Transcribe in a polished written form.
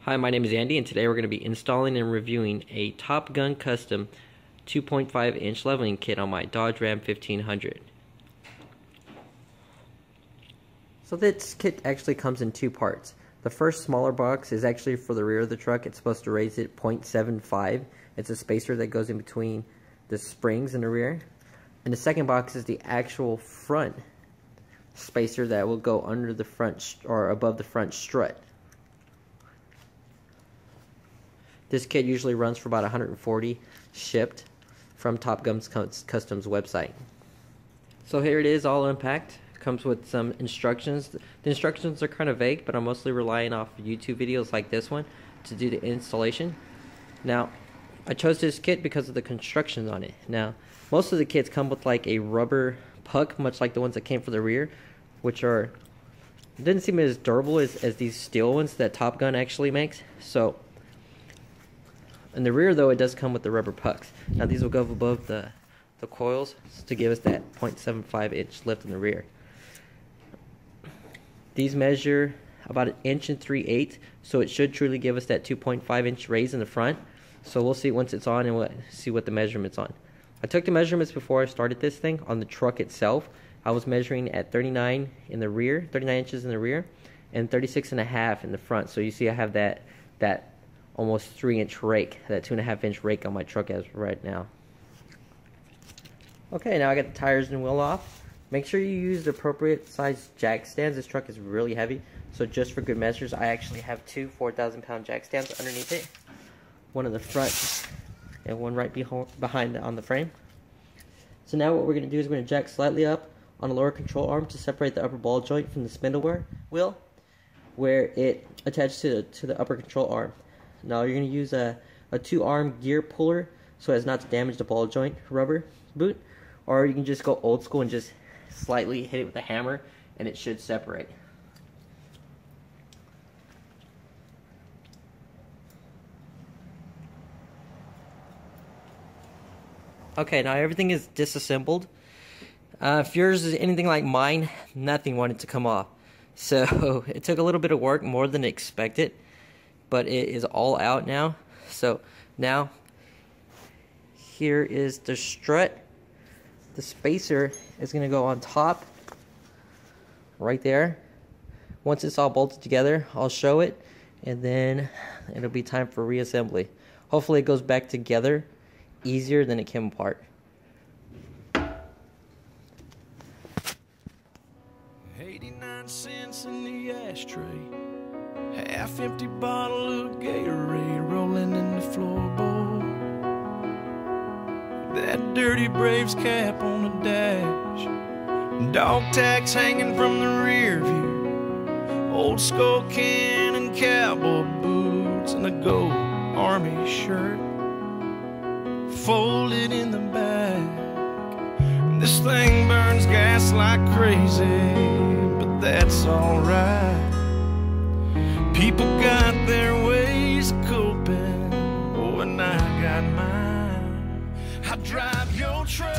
Hi, my name is Andy, and today we're going to be installing and reviewing a Gun Customz 2.5-inch leveling kit on my Dodge Ram 1500. So this kit actually comes in two parts. The first smaller box is actually for the rear of the truck. It's supposed to raise it 0.75. It's a spacer that goes in between the springs in the rear. And the second box is the actual front spacer that will go under the front or above the front strut. This kit usually runs for about $140 shipped from Gun Customz website. So here it is, all unpacked. Comes with some instructions. The instructions are kind of vague, but I'm mostly relying off YouTube videos like this one to do the installation. Now, I chose this kit because of the construction on it. Now, most of the kits come with like a rubber puck, much like the ones that came for the rear, which are didn't seem as durable as these steel ones that Top Gun actually makes. So in the rear, though, it does come with the rubber pucks. Now these will go above the coils to give us that 0.75-inch lift in the rear. These measure about 1 3/8 inches, so it should truly give us that 2.5-inch raise in the front. So we'll see once it's on and we'll see what the measurement's on. I took the measurements before I started this thing on the truck itself. I was measuring at 39 in the rear, 39 inches in the rear, and 36.5 in the front. So you see I have that almost 3-inch rake, that 2.5-inch rake on my truck as right now. Okay, now I got the tires and wheel off. Make sure you use the appropriate size jack stands. This truck is really heavy, so just for good measures, I actually have two 4,000-pound jack stands underneath it. One in the front and one right behind on the frame. So now what we're going to do is we're going to jack slightly up on the lower control arm to separate the upper ball joint from the spindle wheel, where it attaches to the upper control arm. Now you're going to use a 2-arm gear puller so as not to damage the ball joint rubber boot, or you can just go old school and just slightly hit it with a hammer and it should separate. Okay, now everything is disassembled. If yours is anything like mine, nothing wanted to come off. So it took a little bit of work, more than expected, but it is all out now. So now here is the strut. The spacer is going to go on top right there. Once it's all bolted together, I'll show it, and then it'll be time for reassembly. Hopefully it goes back together easier than it came apart. 89 cents in the ashtray, half-empty bottle of Gatorade rolling in the floorboard. That dirty Braves cap on the dash, dog tags hanging from the rear view, old skull can and cowboy boots, and a gold army shirt folded in the back. This thing burns gas like crazy, but that's alright. People got their ways of coping, oh, and I got mine. I drive your truck.